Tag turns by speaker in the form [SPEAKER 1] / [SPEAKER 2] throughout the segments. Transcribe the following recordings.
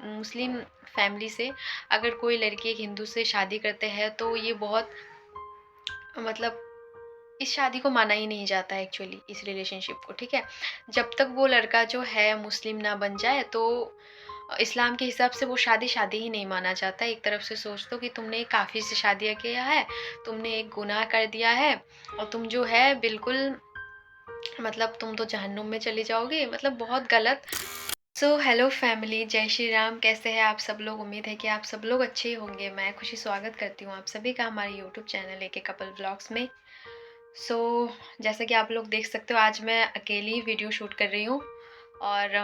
[SPEAKER 1] Muslim family से अगर कोई लड़की एक हिंदू से शादी करते हैं तो ये बहुत मतलब इस शादी को माना ही नहीं जाता है एक्चुअली, इस रिलेशनशिप को, ठीक है। जब तक वो लड़का जो है मुस्लिम ना बन जाए तो इस्लाम के हिसाब से वो शादी शादी ही नहीं माना जाता। एक तरफ से सोच दो कि तुमने एक काफिर से शादी किया है, तुमने एक गुनाह कर दिया है और तुम जो है बिल्कुल मतलब तुम तो जहन्नुम में चली जाओगे, मतलब बहुत गलत। सो हेलो फैमिली, जय श्री राम। कैसे हैं आप सब लोग? उम्मीद है कि आप सब लोग अच्छे ही होंगे। मैं खुशी स्वागत करती हूँ आप सभी का हमारे यूट्यूब चैनल एक कपल ब्लॉग्स में। सो जैसा कि आप लोग देख सकते हो, आज मैं अकेली वीडियो शूट कर रही हूँ और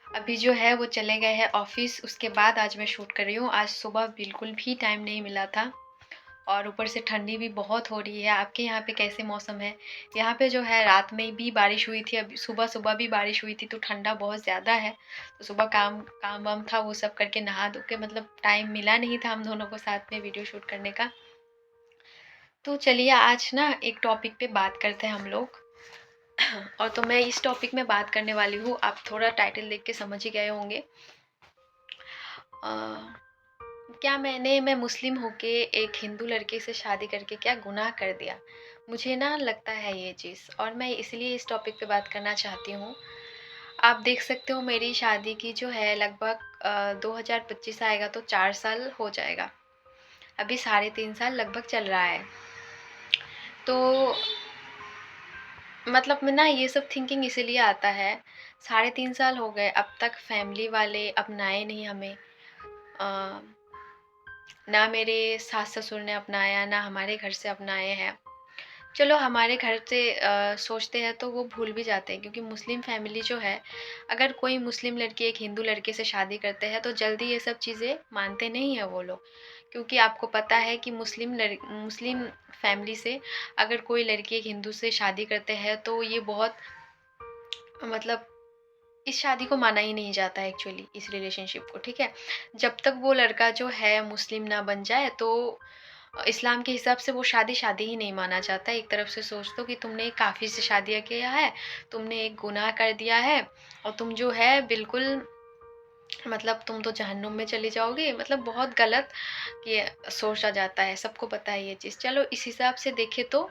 [SPEAKER 1] अभी जो है वो चले गए हैं ऑफिस। उसके बाद आज मैं शूट कर रही हूँ। आज सुबह बिल्कुल भी टाइम नहीं मिला था और ऊपर से ठंडी भी बहुत हो रही है। आपके यहाँ पे कैसे मौसम है? यहाँ पे जो है रात में भी बारिश हुई थी, अभी सुबह सुबह भी बारिश हुई थी, तो ठंडा बहुत ज़्यादा है। तो सुबह काम काम वाम था, वो सब करके नहा धो के मतलब टाइम मिला नहीं था हम दोनों को साथ में वीडियो शूट करने का। तो चलिए आज ना एक टॉपिक पे बात करते हैं हम लोग। और तो मैं इस टॉपिक में बात करने वाली हूँ, आप थोड़ा टाइटल देख के समझ ही गए होंगे। अ, क्या मैं मुस्लिम होके एक हिंदू लड़के से शादी करके क्या गुनाह कर दिया? मुझे ना लगता है ये चीज़, और मैं इसलिए इस टॉपिक पे बात करना चाहती हूँ। आप देख सकते हो मेरी शादी की जो है लगभग 2025 आएगा तो 4 साल हो जाएगा। अभी 3.5 साल लगभग चल रहा है। तो मतलब मैं ना ये सब थिंकिंग इसीलिए आता है, 3.5 साल हो गए, अब तक फैमिली वाले अपनाए नहीं हमें। अ, ना मेरे सास-ससुर ने अपनाया, ना हमारे घर से अपनाए हैं। चलो हमारे घर से सोचते हैं तो वो भूल भी जाते हैं, क्योंकि मुस्लिम फैमिली जो है, अगर कोई मुस्लिम लड़की एक हिंदू लड़के से शादी करते हैं तो जल्दी ये सब चीज़ें मानते नहीं हैं वो लोग। क्योंकि आपको पता है कि मुस्लिम फैमिली से अगर कोई लड़की एक हिंदू से शादी करते हैं तो ये बहुत मतलब इस शादी को माना ही नहीं जाता है एक्चुअली, इस रिलेशनशिप को, ठीक है। जब तक वो लड़का जो है मुस्लिम ना बन जाए तो इस्लाम के हिसाब से वो शादी शादी ही नहीं माना जाता। एक तरफ से सोच दो कि तुमने एक काफिर से शादी किया है, तुमने एक गुनाह कर दिया है और तुम जो है बिल्कुल मतलब तुम तो जहन्नुम में चली जाओगे, मतलब बहुत गलत ये सोचा जाता है। सबको पता है ये चीज़। चलो इस हिसाब से देखें तो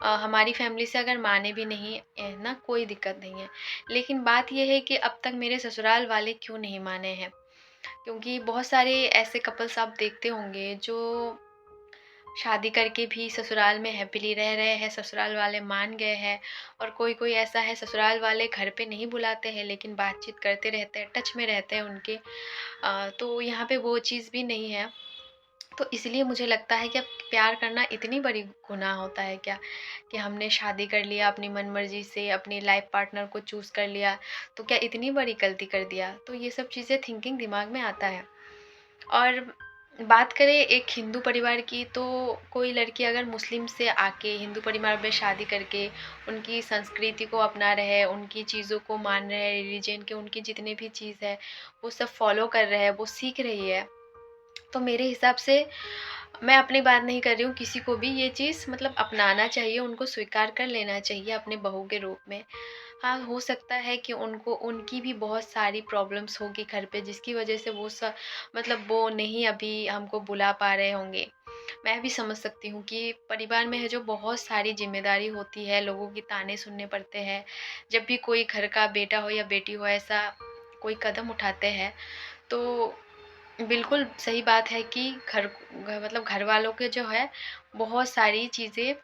[SPEAKER 1] हमारी फैमिली से अगर माने भी नहीं ना, कोई दिक्कत नहीं है। लेकिन बात ये है कि अब तक मेरे ससुराल वाले क्यों नहीं माने हैं? क्योंकि बहुत सारे ऐसे कपल्स आप देखते होंगे जो शादी करके भी ससुराल में हैप्पीली रह रहे हैं, ससुराल वाले मान गए हैं। और कोई-कोई ऐसा है, ससुराल वाले घर पे नहीं बुलाते हैं लेकिन बातचीत करते रहते हैं, टच में रहते हैं उनके। तो यहाँ पे वो चीज़ भी नहीं है। तो इसलिए मुझे लगता है कि अब प्यार करना इतनी बड़ी गुनाह होता है क्या? कि हमने शादी कर लिया अपनी मनमर्ज़ी से, अपनी लाइफ़ पार्टनर को चूज़ कर लिया, तो क्या इतनी बड़ी गलती कर दिया? तो ये सब चीज़ें थिंकिंग दिमाग में आता है। और बात करें एक हिंदू परिवार की, तो कोई लड़की अगर मुस्लिम से आके हिंदू परिवार में शादी करके उनकी संस्कृति को अपना रहे, उनकी चीज़ों को मान रहे हैं, रिलीजन के उनकी जितने भी चीज़ है वो सब फॉलो कर रहे हैं, वो सीख रही है। तो मेरे हिसाब से, मैं अपनी बात नहीं कर रही हूँ, किसी को भी ये चीज़ मतलब अपनाना चाहिए, उनको स्वीकार कर लेना चाहिए अपने बहू के रूप में। हाँ, हो सकता है कि उनको उनकी भी बहुत सारी प्रॉब्लम्स होगी घर पे, जिसकी वजह से मतलब वो नहीं अभी हमको बुला पा रहे होंगे। मैं भी समझ सकती हूँ कि परिवार में है जो बहुत सारी ज़िम्मेदारी होती है, लोगों की ताने सुनने पड़ते हैं। जब भी कोई घर का बेटा हो या बेटी हो ऐसा कोई कदम उठाते हैं, तो बिल्कुल सही बात है कि मतलब घरवालों के जो है बहुत सारी चीज़ें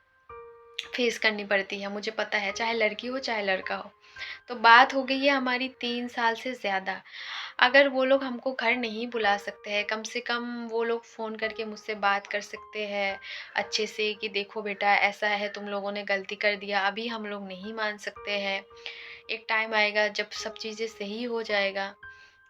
[SPEAKER 1] फेस करनी पड़ती है, मुझे पता है, चाहे लड़की हो चाहे लड़का हो। तो बात हो गई है हमारी 3 साल से ज़्यादा। अगर वो लोग हमको घर नहीं बुला सकते हैं, कम से कम वो लोग फ़ोन करके मुझसे बात कर सकते हैं अच्छे से कि देखो बेटा ऐसा है, तुम लोगों ने गलती कर दिया, अभी हम लोग नहीं मान सकते हैं। एक टाइम आएगा जब सब चीज़ें सही हो जाएगा।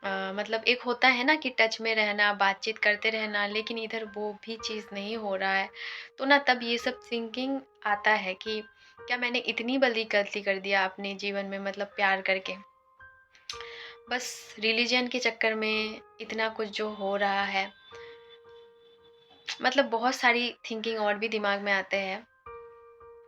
[SPEAKER 1] मतलब एक होता है ना कि टच में रहना, बातचीत करते रहना, लेकिन इधर वो भी चीज़ नहीं हो रहा है। तो ना तब ये सब थिंकिंग आता है कि क्या मैंने इतनी बड़ी गलती कर दिया अपने जीवन में, मतलब प्यार करके। बस रिलीजन के चक्कर में इतना कुछ जो हो रहा है, मतलब बहुत सारी थिंकिंग और भी दिमाग में आते हैं।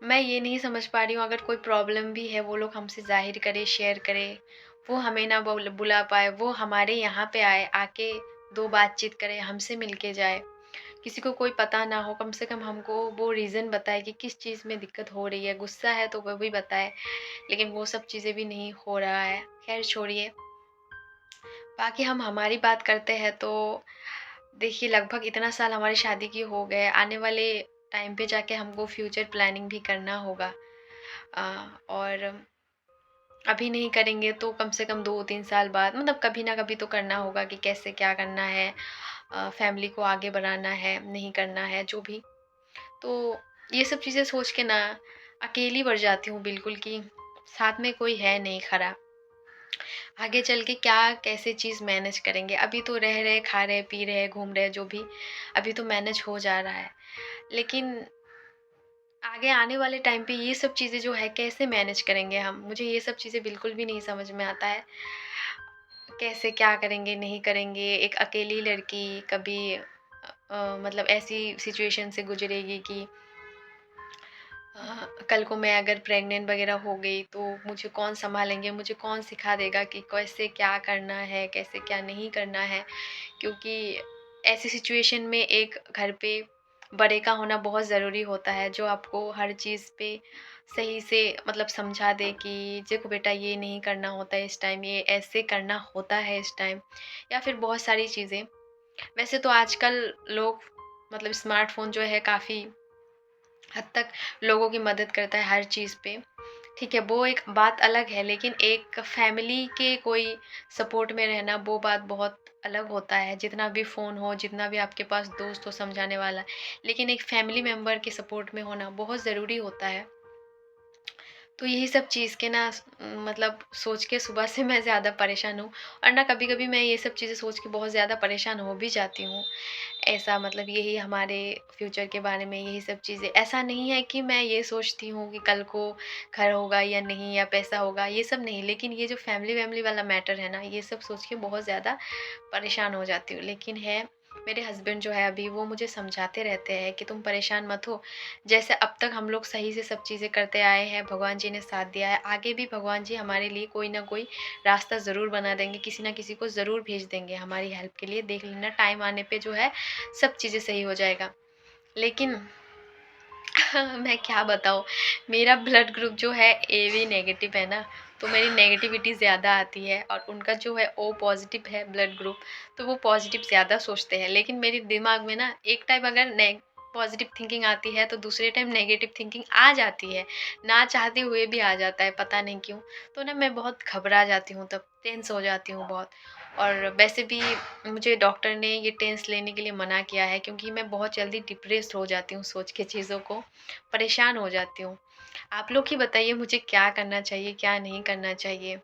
[SPEAKER 1] मैं ये नहीं समझ पा रही हूँ, अगर कोई प्रॉब्लम भी है वो लोग हमसे ज़ाहिर करे, शेयर करे, वो हमें ना बुला पाए, वो हमारे यहाँ पे आए, आके 2 बातचीत करे, हमसे मिल के जाए। किसी को कोई पता ना हो, कम से कम हमको वो रीज़न बताए कि किस चीज़ में दिक्कत हो रही है, गुस्सा है तो वो भी बताए, लेकिन वो सब चीज़ें भी नहीं हो रहा है। ख़ैर छोड़िए, बाकी हम हमारी बात करते हैं तो देखिए लगभग इतना साल हमारी शादी की हो गए, आने वाले टाइम पे जाके हमको फ्यूचर प्लानिंग भी करना होगा। और अभी नहीं करेंगे तो कम से कम 2-3 साल बाद मतलब कभी ना कभी तो करना होगा कि कैसे क्या करना है, फैमिली को आगे बढ़ाना है, नहीं करना है, जो भी। तो ये सब चीज़ें सोच के ना अकेली पड़ जाती हूँ बिल्कुल कि साथ में कोई है नहीं खड़ा। आगे चल के क्या कैसे चीज़ मैनेज करेंगे? अभी तो रह रहे, खा रहे, पी रहे, घूम रहे, जो भी, अभी तो मैनेज हो जा रहा है। लेकिन आगे आने वाले टाइम पे ये सब चीज़ें जो है कैसे मैनेज करेंगे हम? मुझे ये सब चीज़ें बिल्कुल भी नहीं समझ में आता है। कैसे क्या करेंगे, नहीं करेंगे? एक अकेली लड़की कभी मतलब ऐसी सिचुएशन से गुज़रेगी कि कल को मैं अगर प्रेग्नेंट वग़ैरह हो गई तो मुझे कौन सँभालेंगे? मुझे कौन सिखा देगा कि कैसे क्या करना है, कैसे क्या नहीं करना है? क्योंकि ऐसी सिचुएशन में एक घर पे बड़े का होना बहुत ज़रूरी होता है, जो आपको हर चीज़ पे सही से मतलब समझा दे कि देखो बेटा ये नहीं करना होता है इस टाइम, ये ऐसे करना होता है इस टाइम, या फिर बहुत सारी चीज़ें। वैसे तो आजकल लोग मतलब स्मार्टफ़ोन जो है काफ़ी हद तक लोगों की मदद करता है हर चीज़ पे। ठीक है, वो एक बात अलग है, लेकिन एक फैमिली के कोई सपोर्ट में रहना वो बात बहुत अलग होता है। जितना भी फ़ोन हो, जितना भी आपके पास दोस्त हो समझाने वाला, लेकिन एक फैमिली मेंबर के सपोर्ट में होना बहुत ज़रूरी होता है। तो यही सब चीज़ के ना मतलब सोच के सुबह से मैं ज़्यादा परेशान हूँ, और ना कभी-कभी मैं ये सब चीज़ें सोच के बहुत ज़्यादा परेशान हो भी जाती हूँ। ऐसा मतलब यही हमारे फ्यूचर के बारे में यही सब चीज़ें, ऐसा नहीं है कि मैं ये सोचती हूँ कि कल को घर होगा या नहीं, या पैसा होगा, ये सब नहीं। लेकिन ये जो फैमिली-वैमिली वाला मैटर है ना, ये सब सोच के बहुत ज़्यादा परेशान हो जाती हूँ। लेकिन है, मेरे हस्बैंड जो है अभी, वो मुझे समझाते रहते हैं कि तुम परेशान मत हो। जैसे अब तक हम लोग सही से सब चीज़ें करते आए हैं, भगवान जी ने साथ दिया है, आगे भी भगवान जी हमारे लिए कोई ना कोई रास्ता ज़रूर बना देंगे, किसी ना किसी को ज़रूर भेज देंगे हमारी हेल्प के लिए। देख लेना टाइम आने पे जो है सब चीज़ें सही हो जाएगा। लेकिन मैं क्या बताऊँ, मेरा ब्लड ग्रुप जो है एबी नेगेटिव है ना, तो मेरी नेगेटिविटी ज़्यादा आती है, और उनका जो है ओ पॉज़िटिव है ब्लड ग्रुप, तो वो पॉज़िटिव ज़्यादा सोचते हैं। लेकिन मेरे दिमाग में ना एक टाइम अगर पॉज़िटिव थिंकिंग आती है तो दूसरे टाइम नेगेटिव थिंकिंग आ जाती है, ना चाहते हुए भी आ जाता है, पता नहीं क्यों। तो ना मैं बहुत घबरा जाती हूँ, तब टेंस हो जाती हूँ बहुत। और वैसे भी मुझे डॉक्टर ने ये टेंस लेने के लिए मना किया है, क्योंकि मैं बहुत जल्दी डिप्रेस्ड हो जाती हूँ सोच के चीज़ों को, परेशान हो जाती हूँ। आप लोग ही बताइए मुझे क्या करना चाहिए, क्या नहीं करना चाहिए?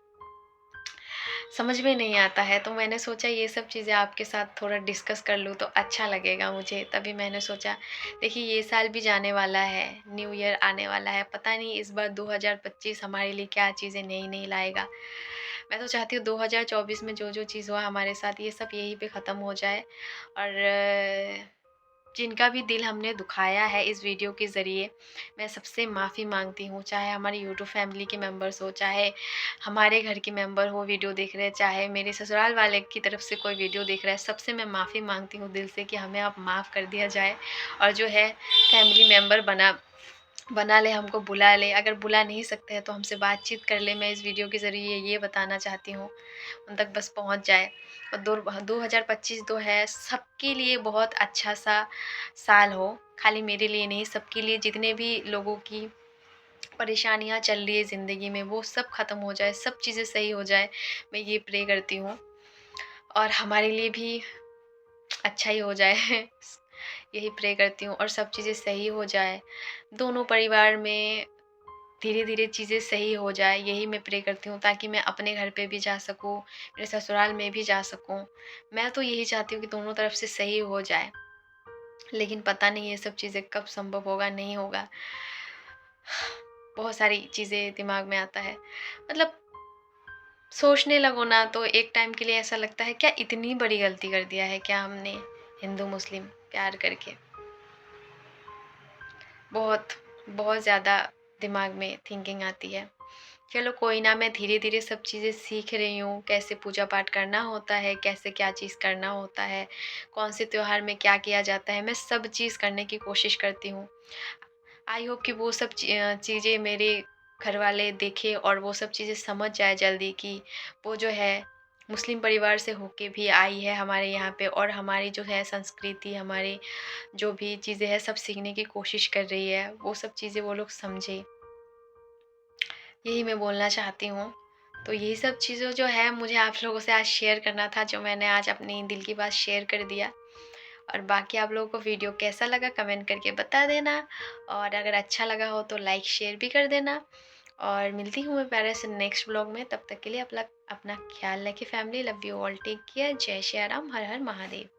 [SPEAKER 1] समझ में नहीं आता है, तो मैंने सोचा ये सब चीज़ें आपके साथ थोड़ा डिस्कस कर लूँ तो अच्छा लगेगा मुझे। तभी मैंने सोचा, देखिए ये साल भी जाने वाला है, न्यू ईयर आने वाला है, पता नहीं इस बार 2025 हमारे लिए क्या चीज़ें नई-नई लाएगा। मैं तो चाहती हूँ 2024 में जो-जो चीज़ हुआ हमारे साथ, ये सब यहीं पे ख़त्म हो जाए। और जिनका भी दिल हमने दुखाया है इस वीडियो के ज़रिए, मैं सबसे माफ़ी माँगती हूँ। चाहे हमारी यूट्यूब फैमिली के मेंबर्स हो, चाहे हमारे घर के मेंबर हो वीडियो देख रहे हैं, चाहे मेरे ससुराल वाले की तरफ से कोई वीडियो देख रहा है, सबसे मैं माफ़ी माँगती हूँ दिल से कि हमें अब माफ़ कर दिया जाए। और जो है फैमिली मेंबर बना बना ले, हमको बुला ले, अगर बुला नहीं सकते हैं तो हमसे बातचीत कर ले। मैं इस वीडियो के ज़रिए ये बताना चाहती हूँ, उन तक बस पहुँच जाए। और 2025 जो है सबके लिए बहुत अच्छा-सा साल हो, खाली मेरे लिए नहीं, सबके लिए, जितने भी लोगों की परेशानियाँ चल रही है ज़िंदगी में वो सब ख़त्म हो जाए, सब चीज़ें सही हो जाए, मैं ये प्रे करती हूँ। और हमारे लिए भी अच्छा ही हो जाए यही प्रे करती हूँ, और सब चीज़ें सही हो जाए। दोनों परिवार में धीरे-धीरे चीज़ें सही हो जाए, यही मैं प्रे करती हूँ, ताकि मैं अपने घर पे भी जा सकूँ, मेरे ससुराल में भी जा सकूँ। मैं तो यही चाहती हूँ कि दोनों तरफ से सही हो जाए, लेकिन पता नहीं ये सब चीज़ें कब संभव होगा, नहीं होगा। बहुत सारी चीज़ें दिमाग में आता है। मतलब सोचने लगो ना तो एक टाइम के लिए ऐसा लगता है, क्या इतनी बड़ी गलती कर दिया है क्या हमने, हिंदू मुस्लिम प्यार करके? बहुत, बहुत ज़्यादा दिमाग में थिंकिंग आती है। चलो कोई ना, मैं धीरे-धीरे सब चीज़ें सीख रही हूँ, कैसे पूजा-पाठ करना होता है, कैसे क्या चीज़ करना होता है, कौन से त्योहार में क्या किया जाता है, मैं सब चीज़ करने की कोशिश करती हूँ। आई होप कि वो सब चीज़ें मेरे घरवाले देखें और वो सब चीज़ें समझ जाएँ जल्दी कि वो जो है मुस्लिम परिवार से होके भी आई है हमारे यहाँ पे, और हमारी जो है संस्कृति, हमारी जो भी चीज़ें हैं सब सीखने की कोशिश कर रही है, वो सब चीज़ें वो लोग समझें। यही मैं बोलना चाहती हूँ। तो यही सब चीज़ें जो है मुझे आप लोगों से आज शेयर करना था, जो मैंने आज अपनी दिल की बात शेयर कर दिया। और बाकी आप लोगों को वीडियो कैसा लगा कमेंट करके बता देना, और अगर अच्छा लगा हो तो लाइक शेयर भी कर देना। और मिलती हूँ मैं प्यारे से नेक्स्ट व्लॉग में, तब तक के लिए अपना अपना ख्याल रखिए family. Love you all, take care, जय श्री राम, हर हर महादेव।